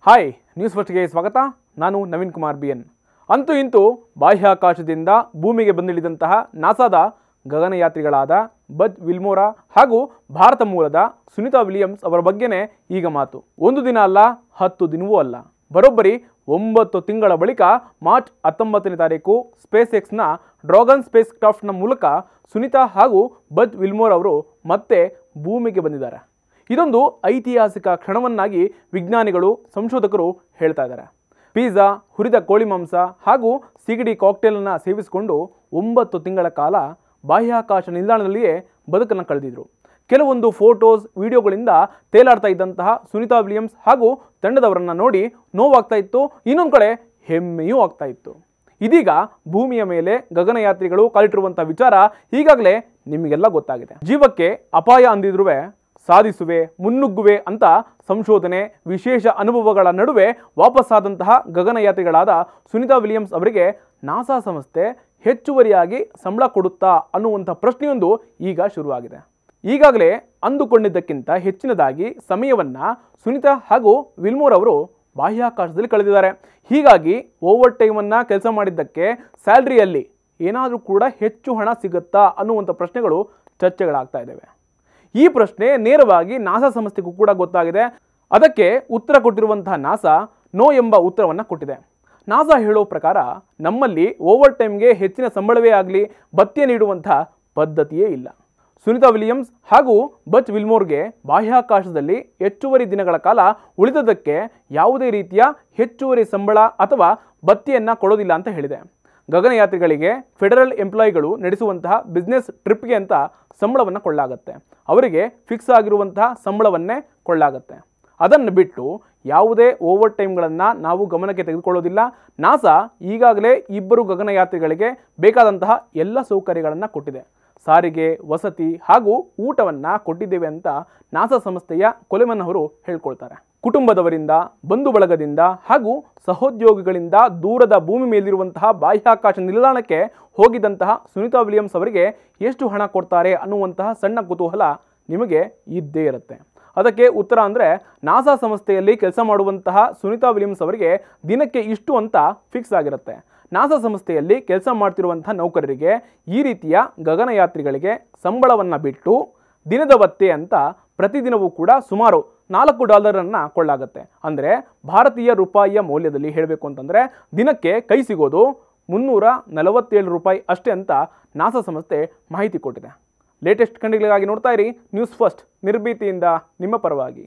Hi news ಫಸ್ಟ್ಗೆ ಸ್ವಾಗತ. ನಾನು ನವೀನ್ ಕುಮಾರ್ BN. ಅಂತೂ ಇಂತೂ ಬಾಹ್ಯಾಕಾಶದಿಂದ ಭೂಮಿಗೆ ಬಂದಿಳಿದಂತಹ ನಾಸಾದ ಗಗನಯಾತ್ರಿಗಳಾದ ಬಜ್ ವಿಲ್ಮೋರಾ ಹಾಗೂ ಭಾರತ ಮೂಲದ ಸುನಿತಾ ವಿಲಿಯಮ್ಸ್ ಅವರ ಬಗ್ಗೆನೇ ಈಗ ಮಾತು. ಒಂದು ದಿನ ಅಲ್ಲ, 10 ದಿನವೂ ಅಲ್ಲ, ಬರೋಬ್ಬರಿ 9 ತಿಂಗಳ ಬಳಿಕ ಮಾರ್ಚ್ 19ನೇ ತಾರೀಕು ಸ್ಪೇಸ್ ಎಕ್ಸ್ನ ಡ್ರ್ಯಾಗನ್ ಸ್ಪೇಸ್ ಕ್ರಾಫ್ಟ್ನ ಮೂಲಕ ಸುನಿತಾ ಹಾಗೂ ಬಜ್ ವಿಲ್ಮೋರ್ ಅವರು ಮತ್ತೆ ಭೂಮಿಗೆ ಬಂದಿದ್ದಾರೆ. ಇದೊಂದು ಐತಿಹಾಸಿಕ ಕ್ಷಣವನ್ನಾಗಿ ವಿಜ್ಞಾನಿಗಳು, ಸಂಶೋಧಕರು ಹೇಳ್ತಾ ಇದ್ದಾರೆ. ಪಿಜ್ಜಾ, ಹುರಿದ ಕೋಳಿ ಮಾಂಸ ಹಾಗೂ ಸಿಗಡಿ ಕಾಕ್ಟೇಲನ್ನು ಸೇವಿಸಿಕೊಂಡು 9 ತಿಂಗಳ ಕಾಲ ಬಾಹ್ಯಾಕಾಶ ನಿಲ್ದಾಣದಲ್ಲಿಯೇ ಬದುಕನ್ನು ಕಳೆದಿದ್ರು. ಕೆಲವೊಂದು ಫೋಟೋಸ್, ವಿಡಿಯೋಗಳಿಂದ ತೇಲಾಡ್ತಾ ಇದ್ದಂತಹ ಸುನಿತಾ ವಿಲಿಯಮ್ಸ್ ಹಾಗೂ ತಂಡದವರನ್ನು ನೋಡಿ ನೋವಾಗ್ತಾ ಇತ್ತು, ಇನ್ನೊಂದು ಕಡೆ ಹೆಮ್ಮೆಯೂ ಆಗ್ತಾ ಇತ್ತು. ಇದೀಗ ಭೂಮಿಯ ಮೇಲೆ ಗಗನಯಾತ್ರಿಗಳು ಕಾಲಿಟ್ಟಿರುವಂಥ ವಿಚಾರ ಈಗಾಗಲೇ ನಿಮಗೆಲ್ಲ ಗೊತ್ತಾಗಿದೆ. ಜೀವಕ್ಕೆ ಅಪಾಯ ಅಂದಿದ್ರೂ ಸಾಧಿಸುವೆ, ಮುನ್ನುಗ್ಗುವೆ ಅಂತ ಸಂಶೋಧನೆ, ವಿಶೇಷ ಅನುಭವಗಳ ನಡುವೆ ವಾಪಸ್ಸಾದಂತಹ ಗಗನಯಾತ್ರಿಗಳಾದ ಸುನಿತಾ ವಿಲಿಯಮ್ಸ್ ಅವರಿಗೆ ನಾಸಾ ಸಂಸ್ಥೆ ಹೆಚ್ಚುವರಿಯಾಗಿ ಸಂಬಳ ಕೊಡುತ್ತಾ ಅನ್ನುವಂಥ ಪ್ರಶ್ನೆಯೊಂದು ಈಗ ಶುರುವಾಗಿದೆ. ಈಗಾಗಲೇ ಅಂದುಕೊಂಡಿದ್ದಕ್ಕಿಂತ ಹೆಚ್ಚಿನದಾಗಿ ಸಮಯವನ್ನು ಸುನಿತಾ ಹಾಗೂ ವಿಲ್ಮೋರ್ ಅವರು ಬಾಹ್ಯಾಕಾಶದಲ್ಲಿ ಕಳೆದಿದ್ದಾರೆ. ಹೀಗಾಗಿ ಓವರ್ ಟೈಮನ್ನು ಕೆಲಸ ಮಾಡಿದ್ದಕ್ಕೆ ಸ್ಯಾಲ್ರಿಯಲ್ಲಿ ಏನಾದರೂ ಕೂಡ ಹೆಚ್ಚು ಹಣ ಸಿಗುತ್ತಾ ಅನ್ನುವಂಥ ಪ್ರಶ್ನೆಗಳು ಚರ್ಚೆಗಳಾಗ್ತಾ ಇದ್ದಾವೆ. ಈ ಪ್ರಶ್ನೆ ನೇರವಾಗಿ ನಾಸಾ ಸಂಸ್ಥೆಗೂ ಕೂಡ ಗೊತ್ತಾಗಿದೆ. ಅದಕ್ಕೆ ಉತ್ತರ ಕೊಟ್ಟಿರುವಂತಹ ನಾಸಾ ನೋ ಎಂಬ ಉತ್ತರವನ್ನು ಕೊಟ್ಟಿದೆ. ನಾಸಾ ಹೇಳೋ ಪ್ರಕಾರ ನಮ್ಮಲ್ಲಿ ಓವರ್ ಟೈಮ್ಗೆ ಹೆಚ್ಚಿನ ಸಂಬಳವೇ ಆಗಲಿ ಭತ್ಯೆ ನೀಡುವಂಥ ಪದ್ಧತಿಯೇ ಇಲ್ಲ. ಸುನಿತಾ ವಿಲಿಯಮ್ಸ್ ಹಾಗೂ ಬಜ್ ವಿಲ್ಮೋರ್ಗೆ ಬಾಹ್ಯಾಕಾಶದಲ್ಲಿ ಹೆಚ್ಚುವರಿ ದಿನಗಳ ಕಾಲ ಉಳಿದದಕ್ಕೆ ಯಾವುದೇ ರೀತಿಯ ಹೆಚ್ಚುವರಿ ಸಂಬಳ ಅಥವಾ ಭತ್ಯೆಯನ್ನು ಕೊಡೋದಿಲ್ಲ ಅಂತ ಹೇಳಿದೆ. ಗಗನಯಾತ್ರಿಗಳಿಗೆ ಫೆಡರಲ್ ಎಂಪ್ಲಾಯಿಗಳು ನಡೆಸುವಂತಹ ಬಿಸ್ನೆಸ್ ಟ್ರಿಪ್ಗೆ ಅಂತ ಸಂಬಳವನ್ನು ಕೊಳ್ಳಾಗತ್ತೆ. ಅವರಿಗೆ ಫಿಕ್ಸ್ ಆಗಿರುವಂತಹ ಸಂಬಳವನ್ನೇ ಕೊಳ್ಳಾಗತ್ತೆ. ಅದನ್ನು ಬಿಟ್ಟು ಯಾವುದೇ ಓವರ್ ಟೈಮ್ಗಳನ್ನು ನಾವು ಗಮನಕ್ಕೆ ತೆಗೆದುಕೊಳ್ಳೋದಿಲ್ಲ. ನಾಸಾ ಈಗಾಗಲೇ 2 ಗಗನಯಾತ್ರಿಗಳಿಗೆ ಬೇಕಾದಂತಹ ಎಲ್ಲ ಸೌಕರ್ಯಗಳನ್ನು ಕೊಟ್ಟಿದೆ. ಸಾರಿಗೆ, ವಸತಿ ಹಾಗೂ ಊಟವನ್ನು ಕೊಟ್ಟಿದ್ದೇವೆ ಅಂತ ನಾಸಾ ಸಂಸ್ಥೆಯ ಕೊಲೆಮನ್ ಅವರು ಹೇಳ್ಕೊಳ್ತಾರೆ. ಕುಟುಂಬದವರಿಂದ, ಬಂಧು ಬಳಗದಿಂದ ಹಾಗೂ ಸಹೋದ್ಯೋಗಿಗಳಿಂದ ದೂರದ ಭೂಮಿ ಮೇಲಿರುವಂತಹ ಬಾಹ್ಯಾಕಾಶ ನಿಲ್ದಾಣಕ್ಕೆ ಹೋಗಿದ್ದಂತಹ ಸುನಿತಾ ವಿಲಿಯಮ್ಸ್ ಅವರಿಗೆ ಎಷ್ಟು ಹಣ ಕೊಡ್ತಾರೆ ಅನ್ನುವಂತಹ ಸಣ್ಣ ಕುತೂಹಲ ನಿಮಗೆ ಇದ್ದೇ ಇರುತ್ತೆ. ಅದಕ್ಕೆ ಉತ್ತರ ಅಂದರೆ ನಾಸಾ ಸಂಸ್ಥೆಯಲ್ಲಿ ಕೆಲಸ ಮಾಡುವಂತಹ ಸುನಿತಾ ವಿಲಿಯಮ್ಸ್ ಅವರಿಗೆ ದಿನಕ್ಕೆ ಇಷ್ಟು ಅಂತ ಫಿಕ್ಸ್ ಆಗಿರುತ್ತೆ. ನಾಸಾ ಸಂಸ್ಥೆಯಲ್ಲಿ ಕೆಲಸ ಮಾಡ್ತಿರುವಂತಹ ನೌಕರರಿಗೆ ಈ ರೀತಿಯ ಗಗನಯಾತ್ರಿಗಳಿಗೆ ಸಂಬಳವನ್ನು ಬಿಟ್ಟು ದಿನದ ಭತ್ಯೆ ಅಂತ ಪ್ರತಿದಿನವೂ ಕೂಡ ಸುಮಾರು $4 ಕೊಳ್ಳಾಗುತ್ತೆ. ಅಂದರೆ ಭಾರತೀಯ ರೂಪಾಯಿಯ ಮೌಲ್ಯದಲ್ಲಿ ಹೇಳಬೇಕು ಅಂತಂದರೆ ದಿನಕ್ಕೆ ಕೈ ಸಿಗೋದು $347 ಅಷ್ಟೇ ಅಂತ ನಾಸಾ ಸಂಸ್ಥೆ ಮಾಹಿತಿ ಕೊಟ್ಟಿದೆ. ಲೇಟೆಸ್ಟ್ ಖಂಡಿಗಳಿಗಾಗಿ ನೋಡ್ತಾ ಇರಿ ನ್ಯೂಸ್ ಫಸ್ಟ್, ನಿರ್ಭೀತಿಯಿಂದ ನಿಮ್ಮ ಪರವಾಗಿ.